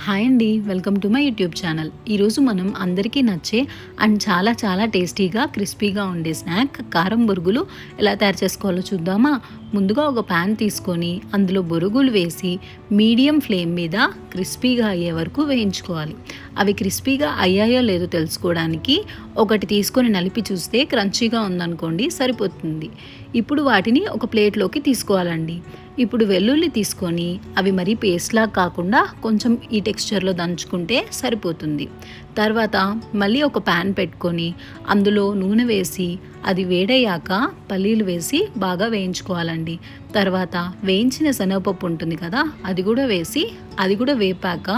Hi అండి, welcome to my YouTube channel. ఈరోజు మనం అందరికీ నచ్చే అండ్ చాలా టేస్టీగా క్రిస్పీగా ఉండే స్నాక్ కారం బొరుగులు ఎలా తయారు చేసుకోవాలో చూద్దామా. ముందుగా ఒక ప్యాన్ తీసుకొని అందులో బొరుగులు వేసి మీడియం ఫ్లేమ్ మీద క్రిస్పీగా అయ్యే వరకు వేయించుకోవాలి. అవి క్రిస్పీగా అయ్యాయో లేదో తెలుసుకోవడానికి ఒకటి తీసుకొని నలిపి చూస్తే క్రంచీగా ఉందనుకోండి సరిపోతుంది. ఇప్పుడు వాటిని ఒక ప్లేట్లోకి తీసుకోవాలండి. ఇప్పుడు వెల్లుల్లి తీసుకొని అవి మరీ పేస్ట్లా కాకుండా కొంచెం ఈ టెక్స్చర్లో దంచుకుంటే సరిపోతుంది. తర్వాత మళ్ళీ ఒక ప్యాన్ పెట్టుకొని అందులో నూనె వేసి అది వేడయ్యాక పల్లీలు వేసి బాగా వేయించుకోవాలండి. తర్వాత వేయించిన శనగపప్పు ఉంటుంది కదా, అది కూడా వేసి అది కూడా వేపాక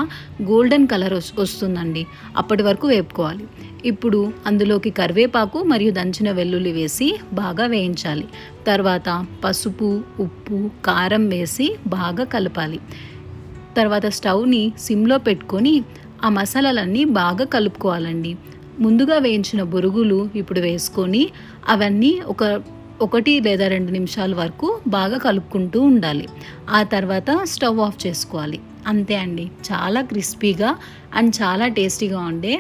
గోల్డెన్ కలర్ వస్తుందండి, అప్పటి వరకు వేపుకోవాలి. ఇప్పుడు అందులోకి కరివేపాకు మరియు దంచిన వెల్లుల్లి వేసి బాగా వేయించాలి. తర్వాత పసుపు, ఉప్పు, కారం వేసి బాగా కలపాలి. తర్వాత స్టవ్ని సిమ్లో పెట్టుకొని ఆ మసాలాలన్నీ బాగా కలుపుకోవాలండి. ముందుగా వేయించిన బొరుగులు ఇప్పుడు వేసుకొని అవన్నీ ఒకటి లేదా 2 నిమిషాల వరకు బాగా కలుపుకుంటూ ఉండాలి. ఆ తర్వాత స్టవ్ ఆఫ్ చేసుకోవాలి. అంతే అండి, చాలా క్రిస్పీగా అండ్ చాలా టేస్టీగా ఉండే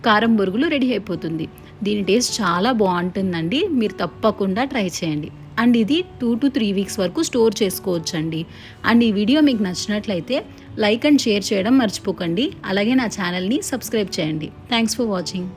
కారం బొరుగులు రెడీ అయిపోతుంది. దీని టేస్ట్ చాలా బాగుంటుందండి, మీరు తప్పకుండా ట్రై చేయండి. అండ్ ఇది 2 to 3 వీక్స్ వరకు స్టోర్ చేసుకోవచ్చండి. అండ్ ఈ వీడియో మీకు నచ్చినట్లయితే లైక్ అండ్ షేర్ చేయడం మర్చిపోకండి. అలాగే నా ఛానల్ని సబ్స్క్రైబ్ చేయండి. Thanks for watching.